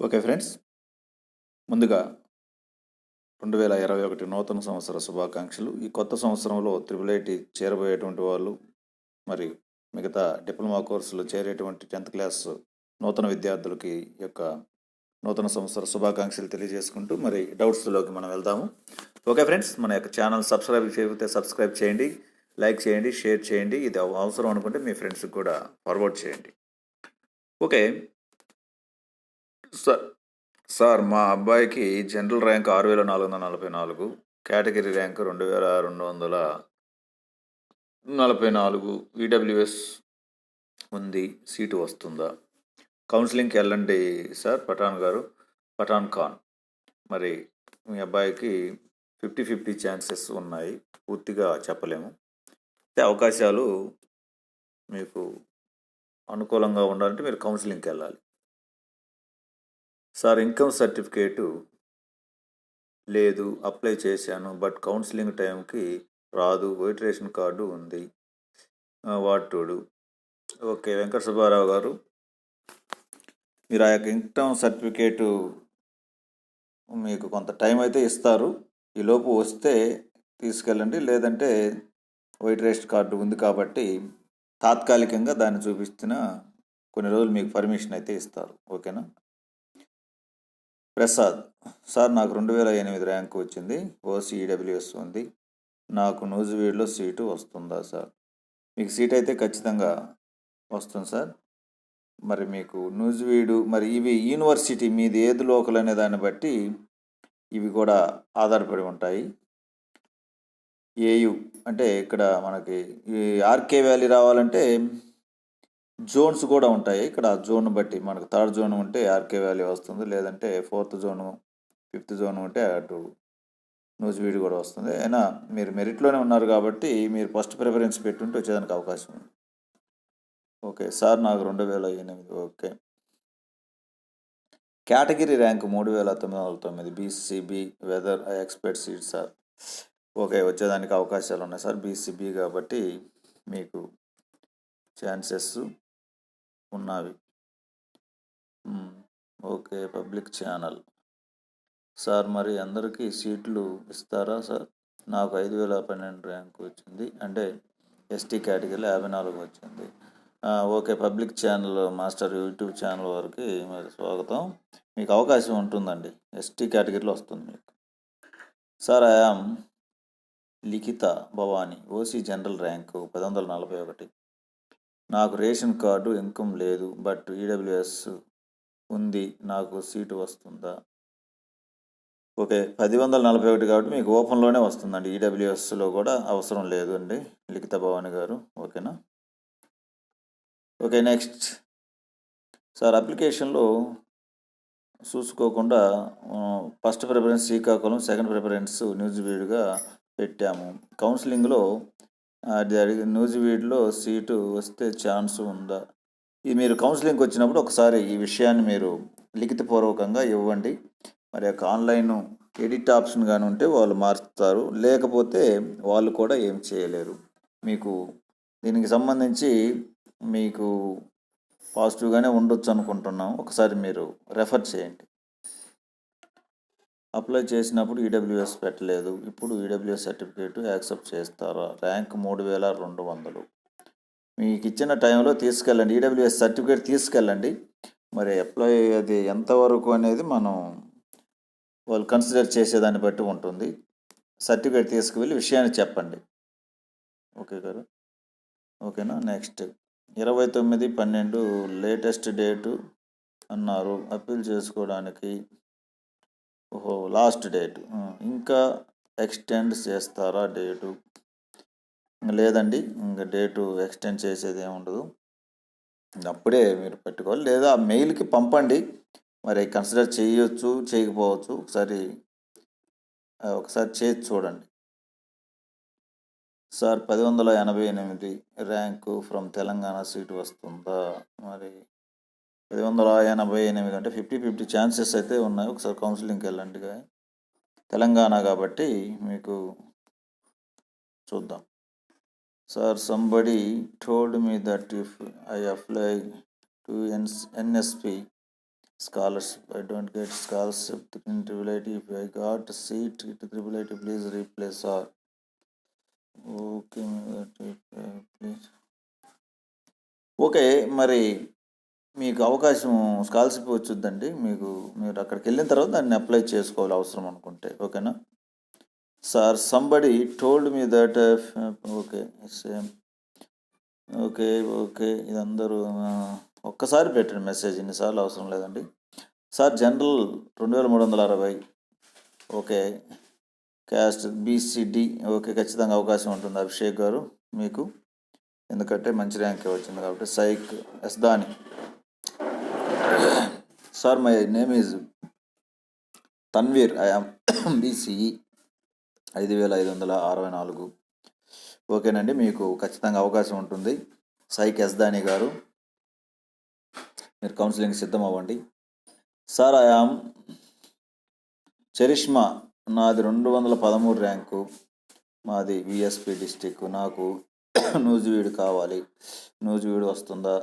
Okay friends, ముందుగా 2021 నూతన సంవత్సర శుభాకాంక్షలు. ఈ కొత్త సంవత్సరంలో ఐఐటి చేరబోయేటువంటి వాళ్ళు, మరి మిగతా డిప్లొమా కోర్సులు చేరేటువంటి 10th క్లాస్ నూతన విద్యార్థులకి యొక్క నూతన సంవత్సర శుభాకాంక్షలు తెలియజేసుకుంటూ మరి డౌట్స్లోకి మనం వెళ్దాము. ఓకే ఫ్రెండ్స్, మన యొక్క ఛానల్ సబ్స్క్రైబ్ చేయకపోతే సబ్స్క్రైబ్ చేయండి, లైక్ చేయండి, షేర్ చేయండి. ఇది అవసరం అనుకుంటే మీ ఫ్రెండ్స్కి కూడా ఫార్వర్డ్ చేయండి. ఓకే సార్, మా అబ్బాయికి general rank 6444, category rank 2244, EWS ఉంది. సీటు వస్తుందా? కౌన్సిలింగ్కి వెళ్ళండి సార్ పఠాన్ ఖాన్. మరి మీ అబ్బాయికి 50-50 ఛాన్సెస్ ఉన్నాయి, పూర్తిగా చెప్పలేము. అయితే అవకాశాలు మీకు అనుకూలంగా ఉండాలంటే మీరు కౌన్సిలింగ్కి వెళ్ళాలి. సార్, ఇన్కమ్ సర్టిఫికేటు లేదు, అప్లై చేశాను, బట్ కౌన్సిలింగ్ టైంకి రాదు. వైట్ రేషన్ కార్డు ఉంది, వాటుడు. ఓకే వెంకట సుబ్బారావు గారు, మీరు ఆ యొక్క ఇన్కమ్ సర్టిఫికేటు మీకు కొంత టైం అయితే ఇస్తారు. ఈలోపు వస్తే తీసుకెళ్ళండి, లేదంటే వైట్ రేషన్ కార్డు ఉంది కాబట్టి తాత్కాలికంగా దాన్ని చూపిస్తున్న కొన్ని రోజులు మీకు పర్మిషన్ అయితే ఇస్తారు. ఓకేనా? ప్రసాద్, సార్ నాకు 2008 ర్యాంకు వచ్చింది, ఓసీ ఈడబ్ల్యూఎస్ ఉంది, నాకు నూజివీడులో సీటు వస్తుందా సార్? మీకు సీట్ అయితే ఖచ్చితంగా వస్తుంది సార్. మరి మీకు నూజివీడు, మరి ఇవి యూనివర్సిటీ మీది ఏది లోకల్ అనే దాన్ని బట్టి ఇవి కూడా ఆధారపడి ఉంటాయి. ఏయు అంటే ఇక్కడ మనకి ఈ ఆర్కే వ్యాలీ రావాలంటే జోన్స్ కూడా ఉంటాయి. ఇక్కడ జోన్ బట్టి మనకు 3rd జోన్ ఉంటే ఆర్కే వ్యాలీ వస్తుంది, లేదంటే 4th జోను 5th జోన్ ఉంటే అటు నూజివీడు కూడా వస్తుంది. అయినా మీరు మెరిట్లోనే ఉన్నారు కాబట్టి మీరు ఫస్ట్ ప్రిఫరెన్స్ పెట్టుంటే వచ్చేదానికి అవకాశం ఉంది. ఓకే సార్, నాకు 2008. Okay, category rank 3909, BCB. Weather I expect seat sir? Okay, వచ్చేదానికి అవకాశాలు ఉన్నాయి సార్. బీసీబీ కాబట్టి మీకు ఛాన్సెస్ ఉన్నవి. Okay, public channel. సార్, మరి అందరికీ సీట్లు ఇస్తారా సార్? నాకు 5012 ర్యాంక్ వచ్చింది, అంటే ఎస్టీ కేటగిరీలో 54 వచ్చింది. Okay, public channel master YouTube channel వారికి మరి స్వాగతం. మీకు అవకాశం ఉంటుందండి, ఎస్టీ కేటగిరీలో వస్తుంది మీకు. సార్, ఐఆమ్ లిఖిత భవానీ, ఓసీ జనరల్ ర్యాంకు 1041. నాకు రేషన్ కార్డు ఇన్కమ్ లేదు, బట్ ఈడబ్ల్యూఎస్ ఉంది, నాకు సీటు వస్తుందా? ఓకే, 1041 కాబట్టి మీకు ఓపెన్లోనే వస్తుందండి, ఈడబ్ల్యూఎస్లో కూడా అవసరం లేదు అండి లిఖిత భవాని గారు. ఓకేనా? ఓకే, నెక్స్ట్ సార్, అప్లికేషన్లో చూసుకోకుండా first preference Srikakulam, second preference నూజివీడుగా పెట్టాము. కౌన్సిలింగ్లో అది అడిగి నూజివీడులో సీటు వస్తే ఛాన్స్ ఉందా? ఇది మీరు కౌన్సిలింగ్కి వచ్చినప్పుడు ఒకసారి ఈ విషయాన్ని మీరు లిఖితపూర్వకంగా ఇవ్వండి. మరి యొక్క ఆన్లైన్ ఎడిట్ ఆప్షన్ కానీ ఉంటే వాళ్ళు మార్చుతారు, లేకపోతే వాళ్ళు కూడా ఏం చేయలేరు. మీకు దీనికి సంబంధించి మీకు పాజిటివ్గానే ఉండొచ్చు అనుకుంటున్నాం. ఒకసారి మీరు రెఫర్ చేయండి. అప్లై చేసినప్పుడు ఈడబ్ల్యూఎస్ పెట్టలేదు, ఇప్పుడు ఈడబ్ల్యూఎస్ సర్టిఫికేట్ యాక్సెప్ట్ చేస్తారా? ర్యాంక్ 3200. మీకు ఇచ్చిన టైంలో తీసుకెళ్ళండి, ఈడబ్ల్యూఎస్ సర్టిఫికేట్ తీసుకెళ్ళండి. మరి అప్లై అది ఎంతవరకు అనేది మనం వాళ్ళు కన్సిడర్ చేసేదాన్ని బట్టి ఉంటుంది. సర్టిఫికేట్ తీసుకువెళ్ళి విషయాన్ని చెప్పండి. ఓకే గారు, ఓకేనా? నెక్స్ట్ 29/12 లేటెస్ట్ డేటు అన్నారు, అప్పీల్ చేసుకోవడానికి. ఓహో, లాస్ట్ డేట్, ఇంకా ఎక్స్టెండ్ చేస్తారా డేటు? లేదండి, ఇంకా డేటు ఎక్స్టెండ్ చేసేది ఏమి ఉండదు, అప్పుడే మీరు పెట్టుకోవాలి, లేదా మెయిల్కి పంపండి. మరి కన్సిడర్ చేయొచ్చు, చేయకపోవచ్చు, ఒకసారి చేసి చూడండి. Sir, 1088 rank from Telangana seat వస్తుందా? మరి 1088 అంటే 50-50 ఛాన్సెస్ అయితే ఉన్నాయి. ఒకసారి కౌన్సిలింగ్కి వెళ్ళండి. తెలంగాణ కాబట్టి మీకు చూద్దాం. Sir, somebody told me that if I apply to NSP Scholarship, I don't get scholarship in AIIT. If I got a seat to AIIT, please replace or okay, please. Okay, మరి మీకు అవకాశం స్కాలర్షిప్ వచ్చుద్దండి. మీరు అక్కడికి వెళ్ళిన తర్వాత దాన్ని apply చేసుకోవాలి అవసరం అనుకుంటే. ఓకేనా sir? Somebody told me that. Okay same. Okay okay, ఇది అందరూ ఒక్కసారి పెట్టండి మెసేజ్, ఇన్నిసార్లు అవసరం లేదండి. Sir general 2360. Okay, caste BCD. Okay, ఖచ్చితంగా అవకాశం ఉంటుంది అభిషేక్ గారు మీకు, ఎందుకంటే మంచి ర్యాంక్ వచ్చింది కాబట్టి. సైక్ ఎస్దాని. Sir my name is Tanveer, I'm B C E 5564. ఓకేనండి, మీకు ఖచ్చితంగా అవకాశం ఉంటుంది. సైక్ ఎస్దాని గారు, మీరు కౌన్సిలింగ్ సిద్ధం అవ్వండి. సార్ ఐఆమ్ చరిష్మా, నాది 213 ర్యాంకు, మాది విఎస్పి డిస్టిక్. నాకు నూజివీడు కావాలి. నూజివీడు వస్తుందా,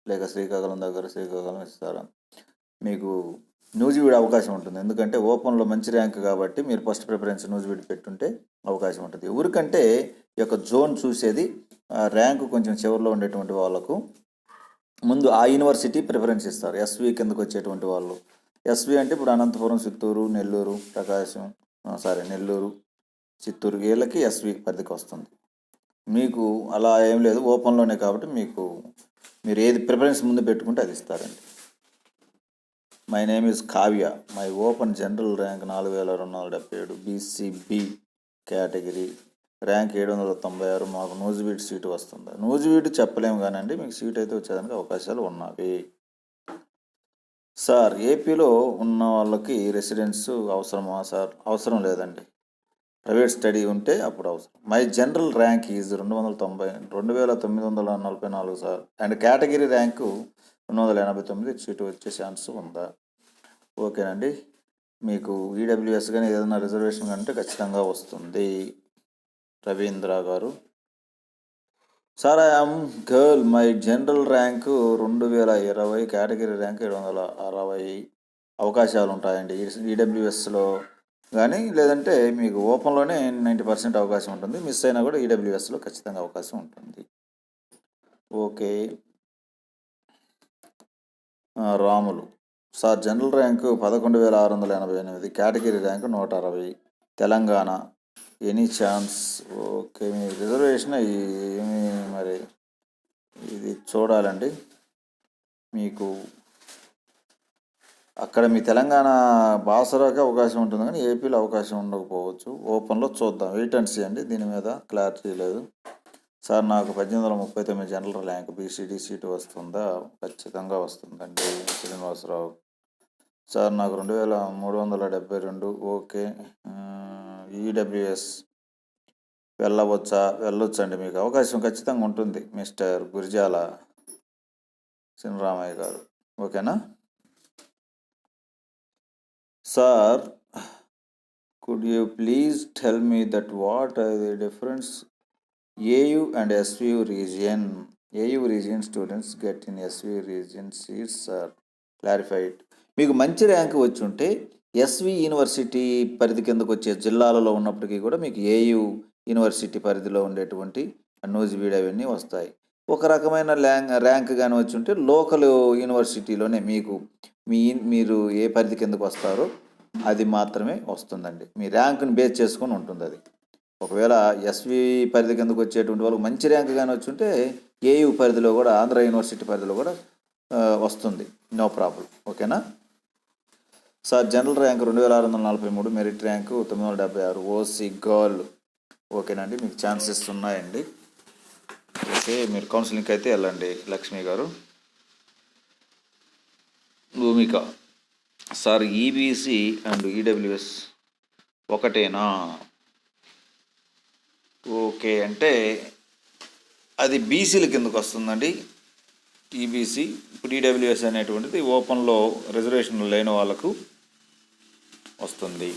లేక శ్రీకాకుళం దగ్గర శ్రీకాకుళం ఇస్తారా? మీకు నూజివీడు అవకాశం ఉంటుంది, ఎందుకంటే ఓపెన్లో మంచి ర్యాంక్ కాబట్టి మీరు ఫస్ట్ ప్రిఫరెన్స్ నూజివీడు పెట్టుంటే అవకాశం ఉంటుంది. ఊరికంటే ఈ యొక్క జోన్ చూసేది ర్యాంకు కొంచెం చివరిలో ఉండేటువంటి వాళ్ళకు ముందు ఆ యూనివర్సిటీ ప్రిఫరెన్స్ ఇస్తారు. ఎస్వి కిందకు వచ్చేటువంటి వాళ్ళు. ఎస్వి అంటే ఇప్పుడు అనంతపురం, చిత్తూరు, నెల్లూరు, ప్రకాశం, నెల్లూరు, చిత్తూరు, వీళ్ళకి ఎస్వి పరిధికి వస్తుంది. మీకు అలా ఏం లేదు, ఓపెన్లోనే కాబట్టి మీరు ఏది ప్రిఫరెన్స్ ముందు పెట్టుకుంటే అది ఇస్తారండి. My name is Kavya, my open general rank 4277, BCB category, rank 796. మాకు నూజివీడు సీటు వస్తుంది. నూజివీడు చెప్పలేము కానండి, మీకు సీట్ అయితే వచ్చేదానికి అవకాశాలు ఉన్నవి. సార్ ఏపీలో ఉన్న వాళ్ళకి రెసిడెన్స్ అవసరమా? సార్ అవసరం లేదండి, ప్రైవేట్ స్టడీ ఉంటే అప్పుడు అవసరం. My general rank is 2944 sir, and category rank 289. Seat వచ్చే ఛాన్స్ ఉందా? ఓకేనండి, మీకు ఈడబ్ల్యూఎస్ కానీ ఏదైనా రిజర్వేషన్ అంటే ఖచ్చితంగా వస్తుంది. రవీంద్ర గారు. Sir I'm girl, my general rank 2020, category rank 760. అవకాశాలు ఉంటాయండి ఈడబ్ల్యూఎస్లో కానీ, లేదంటే మీకు ఓపెన్లోనే 90% అవకాశం ఉంటుంది. మిస్ అయినా కూడా ఈడబ్ల్యూఎస్లో ఖచ్చితంగా అవకాశం ఉంటుంది. Okay, Ramulu. Sir general rank 11,688, category rank 160, Telangana. Any chance? Okay, మీ రిజర్వేషన్ ఏమి మరి ఇది చూడాలండి. మీకు అక్కడ మీ తెలంగాణ బాసరాకి అవకాశం ఉంటుంది కానీ ఏపీలో అవకాశం ఉండకపోవచ్చు. ఓపెన్లో చూద్దాం, వెయిట్ అండ్ సీ అండి, దీని మీద క్లారిటీ లేదు. సార్ నాకు 1839 జనరల్ ర్యాంక్, బీసీడీ సీటు వస్తుందా? ఖచ్చితంగా వస్తుందండి శ్రీనివాసరావు. సార్ నాకు 2372. ఓకే, ఈడబ్ల్యూఎస్ వెళ్ళొచ్చండి, మీకు అవకాశం ఖచ్చితంగా ఉంటుంది మిస్టర్ గురిజాల శ్రీరామయ్య గారు. ఓకేనా sir? Could you please tell me that what are the difference AU and SVU region? AU region students get in SVU region seats are clarified. మీకు మంచి ర్యాంక్ వచ్చి ఉంటే ఎస్వి యూనివర్సిటీ పరిధి కిందకు వచ్చే జిల్లాలలో ఉన్నప్పటికీ కూడా మీకు ఏయు యూనివర్సిటీ పరిధిలో ఉండేటువంటి నూజివీడు అవన్నీ వస్తాయి. ఒక రకమైన ర్యాంక్ కానీ వచ్చి ఉంటే లోకల్ యూనివర్సిటీలోనే మీరు ఏ పరిధి కిందకు వస్తారో అది మాత్రమే వస్తుందండి. మీ ర్యాంకుని బేస్ చేసుకొని ఉంటుంది అది. ఒకవేళ ఎస్వి పరిధి కిందకు వచ్చేటువంటి వాళ్ళకి మంచి ర్యాంక్ కానీ వచ్చి ఉంటే ఏయు పరిధిలో కూడా, ఆంధ్ర యూనివర్సిటీ పరిధిలో కూడా వస్తుంది, నో ప్రాబ్లం. ఓకేనా sir? General rank 2643, merit rank 976, OC girl. ఓకేనండి, మీకు ఛాన్సెస్ ఉన్నాయండి. ఓకే, మీరు కౌన్సిలింగ్కి అయితే వెళ్ళండి. లక్ష్మి గారు. భూమిక. సార్ ఈబీసీ అండ్ ఈడబ్ల్యూఎస్ ఒకటేనా? ఓకే, అంటే అది బీసీల కిందకు వస్తుందండి ఈబీసీ. ఇప్పుడు ఈడబ్ల్యూఎస్ అనేటువంటిది ఓపెన్లో రిజర్వేషన్లు లేని వాళ్ళకు వస్తుంది.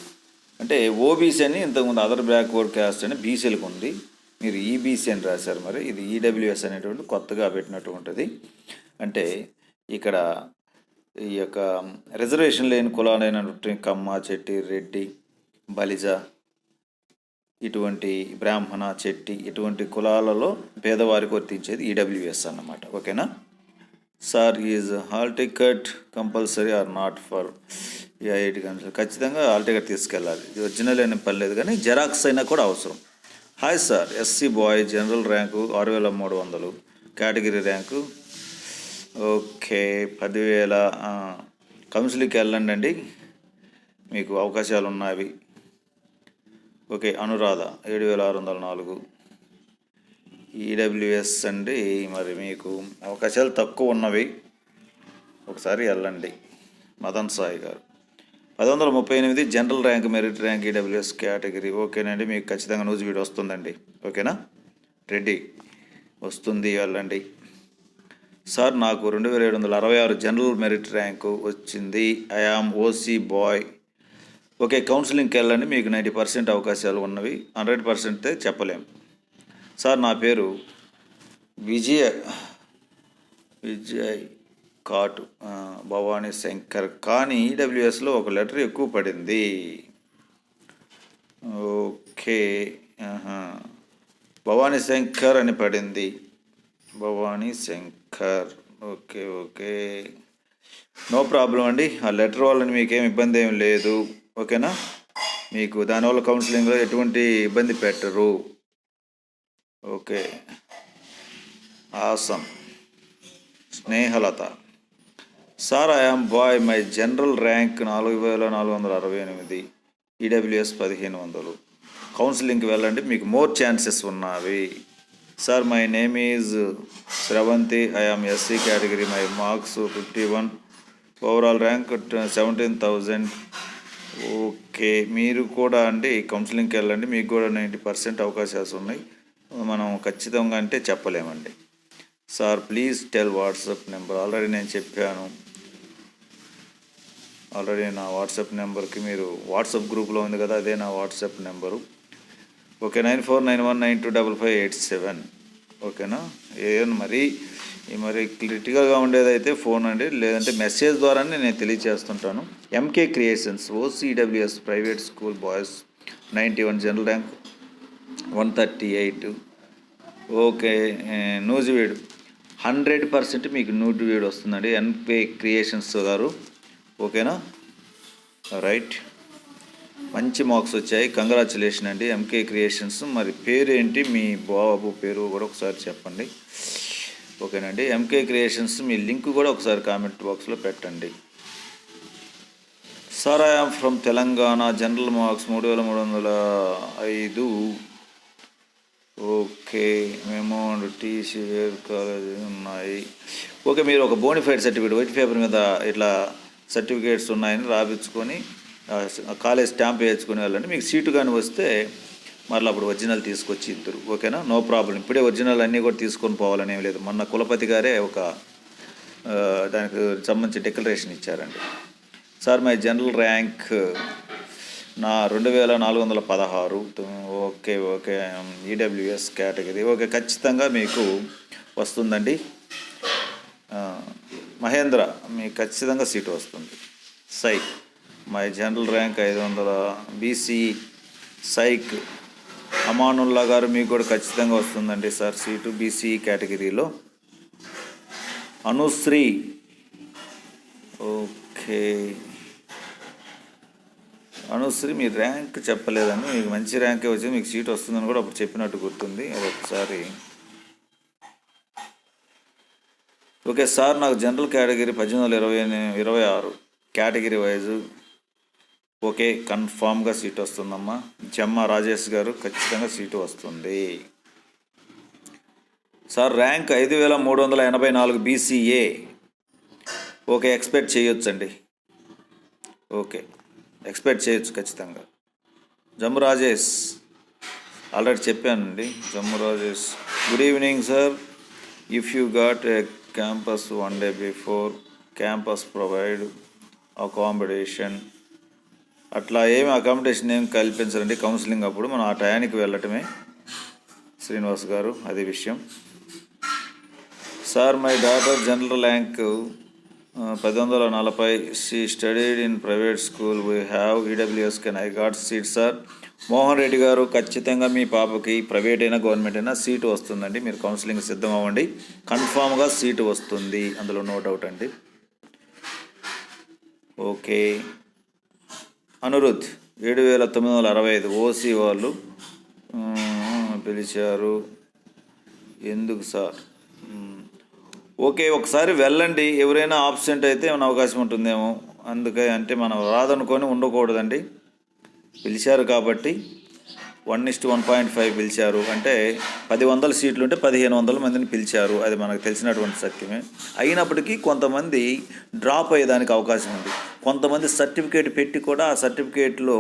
అంటే ఓబీసీ అని ఇంతకుముందు అదర్ బ్యాక్వర్డ్ క్యాస్ట్ అని బీసీలకు ఉంది, మీరు ఈబీసీ అని రాశారు. మరి ఇది ఈడబ్ల్యూఎస్ అనేటువంటి కొత్తగా పెట్టినటువంటిది. అంటే ఇక్కడ ఈ యొక్క రిజర్వేషన్ లేని కులాలైనటువంటి కమ్మ, చెట్టి, రెడ్డి, బలిజ, ఇటువంటి బ్రాహ్మణ, చెట్టి ఇటువంటి కులాలలో పేదవారికి వర్తించేది ఈడబ్ల్యూఎస్ అన్నమాట. ఓకేనా sir? Is hall ticket compulsory or not for 8 గంటలు? ఖచ్చితంగా హాల్ టికెట్ తీసుకెళ్ళాలి. ఒరిజినల్ అయిన పని లేదు, కానీ జెరాక్స్ అయినా కూడా అవసరం. Hi sir, SC boy, general rank 6300, category rank okay 10,000. కౌన్సిలింగ్కి వెళ్ళండి, మీకు అవకాశాలు ఉన్నవి. ఓకే. అనురాధ 7,604. ఈడబ్ల్యూఎస్ అండి, మరి మీకు అవకాశాలు తక్కువ ఉన్నవి, ఒకసారి వెళ్ళండి. మదన్ సాయి గారు 1038 general rank, merit rank, EWS category. ఓకేనండి, మీకు ఖచ్చితంగా న్యూస్ వీడియో వస్తుందండి. ఓకేనా? రెడీ వస్తుంది, వెళ్ళండి. సార్ నాకు 2,766 జనరల్ మెరిట్ ర్యాంకు వచ్చింది. I am OC boy. Okay, కౌన్సిలింగ్కి వెళ్ళండి, మీకు 90% అవకాశాలు ఉన్నవి, 100% చెప్పలేం. సార్ నా పేరు విజయ్ కాటు భవానీ శంకర్, కానీ ఈడబ్ల్యూఎస్లో ఒక లెటర్ ఎక్కువ పడింది. ఓకే, భవానీ శంకర్ అని పడింది, Bhavani Shankar. Okay okay, no problem అండి. ఆ లెటర్ వల్ల మీకేం ఇబ్బంది ఏం లేదు. ఓకేనా? మీకు దానివల్ల కౌన్సిలింగ్లో ఎటువంటి ఇబ్బంది పెట్టరు. Okay, awesome. Snehalatha, sir I am boy, my general rank 4,468, EWS 1,500. కౌన్సిలింగ్కి వెళ్ళండి, మీకు మోర్ ఛాన్సెస్ ఉన్నవి. Sir my name is Sravanthi, I am SC category, my marks 51, overall rank 17,000. Okay, మీరు కూడా అండి కౌన్సిలింగ్కి వెళ్ళండి, మీకు కూడా 90% అవకాశాలు ఉన్నాయి. మనం ఖచ్చితంగా అంటే చెప్పలేమండి. Sir please tell WhatsApp number. Already నేను చెప్పాను, ఆల్రెడీ నా వాట్సాప్ నెంబర్కి మీరు వాట్సాప్ గ్రూప్లో ఉంది కదా, అదే నా వాట్సాప్ నెంబరు. ఓకే, 9491925587. ఓకేనా? మరి క్రిటికల్గా ఉండేదైతే ఫోన్ అండి, లేదంటే మెసేజ్ ద్వారానే నేను తెలియజేస్తుంటాను. MK creations, OC EWS private school boys 91, general rank 138. Okay, Nuzvid 100% మీకు నూజివీడు వస్తుందండి, ఎంకే క్రియేషన్స్ గారు. ఓకేనా? రైట్, మంచి మార్క్స్ వచ్చాయి, కంగ్రాచులేషన్ అండి ఎంకే క్రియేషన్స్. మరి పేరు ఏంటి, మీ బాబు పేరు కూడా ఒకసారి చెప్పండి. ఓకేనండి, ఎంకే క్రియేషన్స్ మీ లింక్ కూడా ఒకసారి కామెంట్ బాక్స్లో పెట్టండి. Sir I am from Telangana, general marks 3,305. Okay, మేము టీసీ వేర్ కాలేజ్ ఉన్నాయి. ఓకే, మీరు ఒక బోనిఫైడ్ సర్టిఫికేట్ వైట్ పేపర్ మీద ఇట్లా సర్టిఫికేట్స్ ఉన్నాయని రాపించుకొని కాలేజ్ స్టాంప్ వేయించుకొని వెళ్ళండి. మీకు సీటు కానీ వస్తే మరలా అప్పుడు ఒరిజినల్ తీసుకొచ్చి ఇద్దరు. ఓకేనా? No problem. ఇప్పుడే ఒరిజినల్ అన్నీ కూడా తీసుకొని పోవాలని ఏం లేదు. మొన్న కులపతి గారే ఒక దానికి సంబంధించి డిక్లరేషన్ ఇచ్చారండి. సార్ మై జనరల్ ర్యాంక్ నా 2,416. Okay okay, EWS category. Okay, ఖచ్చితంగా మీకు వస్తుందండి. మహేంద్ర, మీకు ఖచ్చితంగా సీటు వస్తుంది. Psych, my general rank 500, BC psych. Amanullah గారు, మీకు కూడా ఖచ్చితంగా వస్తుందండి సార్ సీటు బీసీ కేటగిరీలో. అనుశ్రీ, ఓకే అనుశ్రీ, మీ ర్యాంక్ చెప్పలేదండి, మీకు మంచి ర్యాంకే వచ్చింది, మీకు సీట్ వస్తుందని కూడా అప్పుడు చెప్పినట్టు గుర్తుంది. అది ఒకసారి. ఓకే సార్, నాకు general category 1826 category wise. Okay, కన్ఫామ్గా సీట్ వస్తుందమ్మా. చెమ్మ రాజేష్ గారు, ఖచ్చితంగా సీటు వస్తుంది. Sir rank 5,384 BCA. Okay, expect చేయొచ్చండి. ఓకే, ఎక్స్పెక్ట్ చేయొచ్చు ఖచ్చితంగా. జమ్ము రాజేష్ ఆల్రెడీ చెప్పానండి. Jammu Rajesh, good evening sir. If you got a campus 1 day before, campus provide accommodation. అట్లా ఏమి అకామిడేషన్ ఏం కల్పించరండి కౌన్సిలింగ్ అప్పుడు, మనం ఆ టయానికి వెళ్ళటమే. శ్రీనివాస్ గారు, అది విషయం. Sir my daughter general rank 1140 she studied in private school we have EWS can I got seat sir Mohan Reddy గారు ఖచ్చితంగా మీ పాపకి ప్రైవేట్ అయినా గవర్నమెంట్ అయినా సీటు వస్తుందండి. మీరు కౌన్సిలింగ్ సిద్ధం అవ్వండి, కన్ఫామ్గా సీటు వస్తుంది, అందులో నో డౌట్ అండి. ఓకే. అనిరుద్ 7965 ఓసీ వాళ్ళు పిలిచారు ఎందుకు సార్? ఓకే, ఒకసారి వెళ్ళండి. ఎవరైనా ఆబ్సెంట్ అయితే ఏమైనా అవకాశం ఉంటుందేమో, అందుకే అంటే మనం రాదనుకొని ఉండకూడదండి. పిలిచారు కాబట్టి 1:1.5 పిలిచారు అంటే 100 సీట్లు ఉంటే 1500 మందిని పిలిచారు, అది మనకు తెలిసినటువంటి సత్యమే. అయినప్పటికీ కొంతమంది డ్రాప్ అయ్యేదానికి అవకాశం ఉంది. కొంతమంది సర్టిఫికేట్ పెట్టి కూడా ఆ సర్టిఫికేట్లో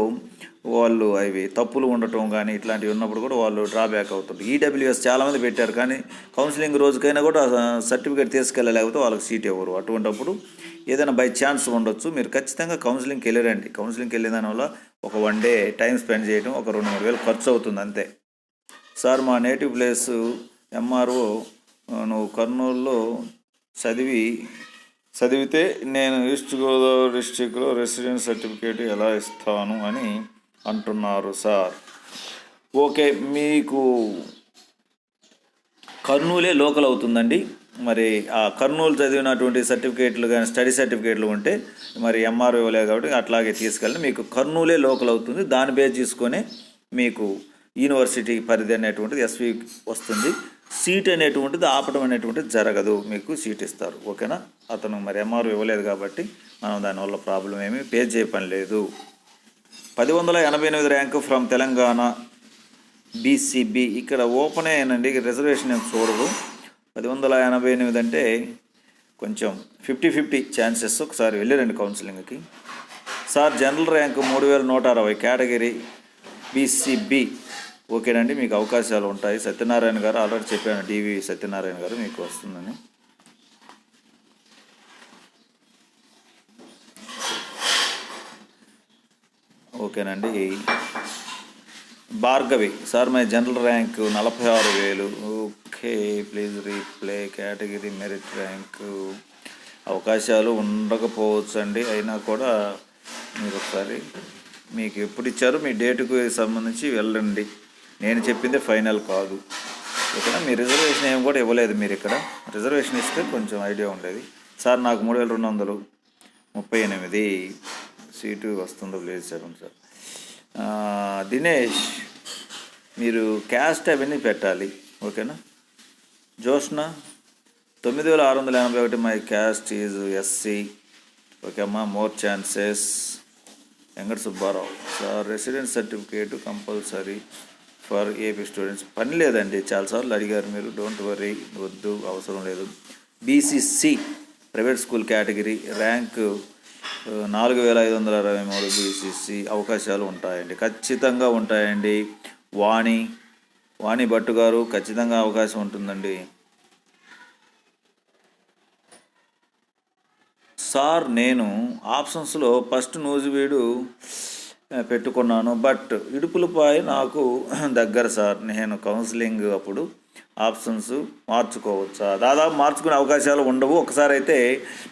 వాళ్ళు అవి తప్పులు ఉండటం కానీ ఇట్లాంటివి ఉన్నప్పుడు కూడా వాళ్ళు డ్రాబ్యాక్ అవుతుంటారు. ఈడబ్ల్యూఎస్ చాలామంది పెట్టారు, కానీ కౌన్సిలింగ్ రోజుకైనా కూడా సర్టిఫికేట్ తీసుకెళ్ళలేకపోతే వాళ్ళకి సీట్ ఇవ్వరు. అటువంటప్పుడు ఏదైనా బై ఛాన్స్ ఉండొచ్చు. మీరు ఖచ్చితంగా కౌన్సిలింగ్కి వెళ్ళరండి. కౌన్సిలింగ్కి వెళ్ళే దానివల్ల ఒక 1 డే టైం స్పెండ్ చేయడం, ఒక 2-3 వేలు ఖర్చు అవుతుంది అంతే. సార్ మా నేటివ్ ప్లేసు ఎంఆర్ఓ, నువ్వు కర్నూలులో చదివితే నేను ఈస్ట్ గోదావరి డిస్టిక్లో రెసిడెన్స్ సర్టిఫికేట్ ఎలా ఇస్తాను అని అంటున్నారు సార్. ఓకే, మీకు కర్నూలే లోకల్ అవుతుందండి. మరి ఆ కర్నూలు చదివినటువంటి సర్టిఫికేట్లు కానీ స్టడీ సర్టిఫికేట్లు ఉంటే మరి ఎంఆర్ఓ ఇవ్వలేదు కాబట్టి అట్లాగే తీసుకెళ్ళి మీకు కర్నూలే లోకల్ అవుతుంది. దాని బేస్ తీసుకొని మీకు యూనివర్సిటీ పరిధి అనేటువంటిది ఎస్వి వస్తుంది. సీట్ అనేటువంటిది ఆపడం అనేటువంటిది జరగదు, మీకు సీట్ ఇస్తారు. ఓకేనా? అతను మరి ఎంఆర్ఓ ఇవ్వలేదు కాబట్టి మనం దానివల్ల ప్రాబ్లం ఏమీ పే చేయ పని లేదు. 1188 ర్యాంకు ఫ్రమ్ తెలంగాణ బీసీబీ. ఇక్కడ ఓపెన్ అయ్యానండి, రిజర్వేషన్ ఏం చూడదు. 1188 అంటే కొంచెం 50-50 ఛాన్సెస్. ఒకసారి వెళ్ళిరండి కౌన్సిలింగ్కి. Sir general rank 3160 category BCB. ఓకేనండి, మీకు అవకాశాలు ఉంటాయి. సత్యనారాయణ గారు ఆల్రెడీ చెప్పాను, డివి సత్యనారాయణ గారు మీకు వస్తుందని. ఓకేనండి. Bhargavi sir my general rank 46,000. Okay, please reply category merit rank. అవకాశాలు ఉండకపోవచ్చు అండి, అయినా కూడా మీరు ఒకసారి మీకు ఎప్పుడు ఇచ్చారో మీ డేటుకు సంబంధించి వెళ్ళండి. నేను చెప్పిందే ఫైనల్ కాదు. ఓకేనా? మీ రిజర్వేషన్ ఏమి కూడా ఇవ్వలేదు. మీరు ఇక్కడ రిజర్వేషన్ ఇస్తే కొంచెం ఐడియా ఉండేది. సార్ నాకు 3238 సీటు వస్తుందో లేదు సార్. సార్ దినేష్ మీరు క్యాస్ట్ అవన్నీ పెట్టాలి. ఓకేనా? Joshna 9681 my caste is SC. Okay అమ్మా, more chances. Venkata Subbarao sir residence certificate compulsory for AP students. పని లేదండి, చాలాసార్లు అడిగారు మీరు. డోంట్ వరీ, వద్దు, అవసరం లేదు. BCC private school category rank 4563 BCC. అవకాశాలు ఉంటాయండి, ఖచ్చితంగా ఉంటాయండి. వాణి భట్టు గారు ఖచ్చితంగా అవకాశం ఉంటుందండి. సార్ నేను ఆప్షన్స్లో ఫస్ట్ నూజివీడు పెట్టుకున్నాను, బట్ ఇడుపులపాయ నాకు దగ్గర సార్. నేను కౌన్సిలింగ్ అప్పుడు ఆప్షన్స్ మార్చుకోవచ్చా? దాదాపు మార్చుకునే అవకాశాలు ఉండవు. ఒకసారి అయితే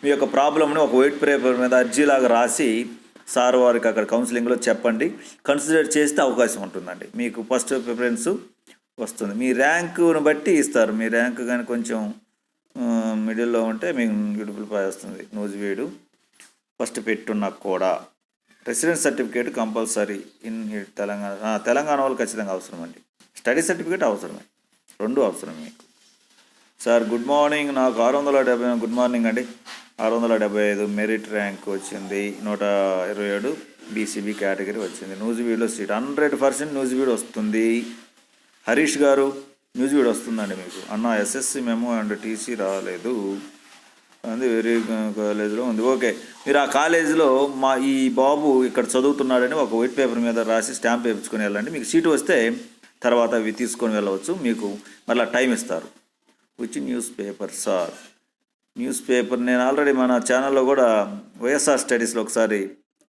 మీ యొక్క ప్రాబ్లమ్ని ఒక వైట్ పేపర్ మీద అర్జీలాగా రాసి సార్ వారికి అక్కడ కౌన్సిలింగ్లో చెప్పండి. కన్సిడర్ చేస్తే అవకాశం ఉంటుందండి, మీకు ఫస్ట్ ప్రిఫరెన్స్ వస్తుంది. మీ ర్యాంకును బట్టి ఇస్తారు. మీ ర్యాంకు కానీ కొంచెం మిడిల్లో ఉంటే మీకు ఇడుపులపాయ వస్తుంది. నూజివీడు ఫస్ట్ పెట్టున్నా కూడా residence certificate compulsory in Telangana వాళ్ళు ఖచ్చితంగా అవసరం అండి. స్టడీ సర్టిఫికేట్ అవసరమే, రెండు అవసరం మీకు. సార్ గుడ్ మార్నింగ్, నాకు 670. గుడ్ మార్నింగ్ అండి. 675 మెరిట్ ర్యాంక్ వచ్చింది. 127 బీసీబీ కేటగిరీ వచ్చింది. నూజివీడులో సీట్ 100% నూజివీడు వస్తుంది. హరీష్ గారు నూజివీడు వస్తుందండి మీకు. అన్న ఎస్ఎస్సి మెమో అండ్ టీసీ రాలేదు, అది వేరే కాలేజీలో ఉంది. ఓకే, మీరు ఆ కాలేజీలో ఈ బాబు ఇక్కడ చదువుతున్నాడని ఒక వైట్ పేపర్ మీద రాసి స్టాంప్ వేయించుకొని వెళ్ళండి. మీకు సీటు వస్తే తర్వాత అవి తీసుకొని వెళ్ళవచ్చు. మీకు మళ్ళీ టైం ఇస్తారు. Which news paper sir? News paper నేను ఆల్రెడీ మన ఛానల్లో కూడా వైఎస్ఆర్ స్టడీస్లో ఒకసారి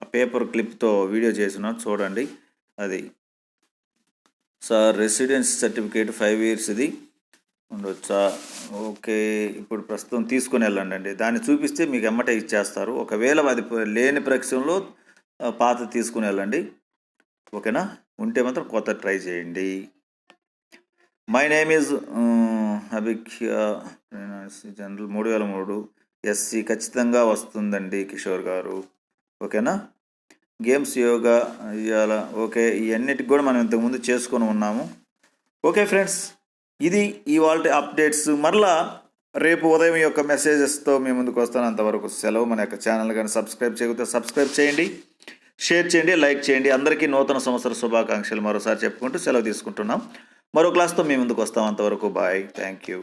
ఆ పేపర్ క్లిప్తో వీడియో చేస్తున్నాను, చూడండి. అది సార్ రెసిడెన్స్ సర్టిఫికేట్ 5 years ఇది. ఉండొచ్చా? ఓకే. ఇప్పుడు ప్రస్తుతం తీసుకొని వెళ్ళండి. దాన్ని చూపిస్తే మీకు ఎమ్మటే ఇచ్చేస్తారు. ఒకవేళ అది లేని పక్షంలో పాత తీసుకుని వెళ్ళండి. ఓకేనా? ఉంటే మాత్రం కొత్త ట్రై చేయండి. My name is Abhikhya general 3003 SC ఖచ్చితంగా వస్తుందండి కిషోర్ గారు. ఓకేనా? గేమ్స్ యోగా ఇవాళ ఓకే. ఇవన్నిటికి కూడా మనం ఇంతకుముందు చేసుకొని ఉన్నాము. ఓకే ఫ్రెండ్స్, ఇది ఇవాళ అప్డేట్స్. మరలా రేపు ఉదయం యొక్క మెసేజెస్తో మీ ముందుకు వస్తాను. అంతవరకు సెలవు. మన యొక్క ఛానల్ కానీ సబ్స్క్రైబ్ చేయకపోతే సబ్స్క్రైబ్ చేయండి, షేర్ చేయండి, లైక్ చేయండి. అందరికీ నూతన సంవత్సర శుభాకాంక్షలు మరోసారి చెప్పుకుంటూ సెలవు తీసుకుంటున్నాం. మరో క్లాస్తో మీ ముందుకు వస్తాం. అంతవరకు బాయ్. Thank you.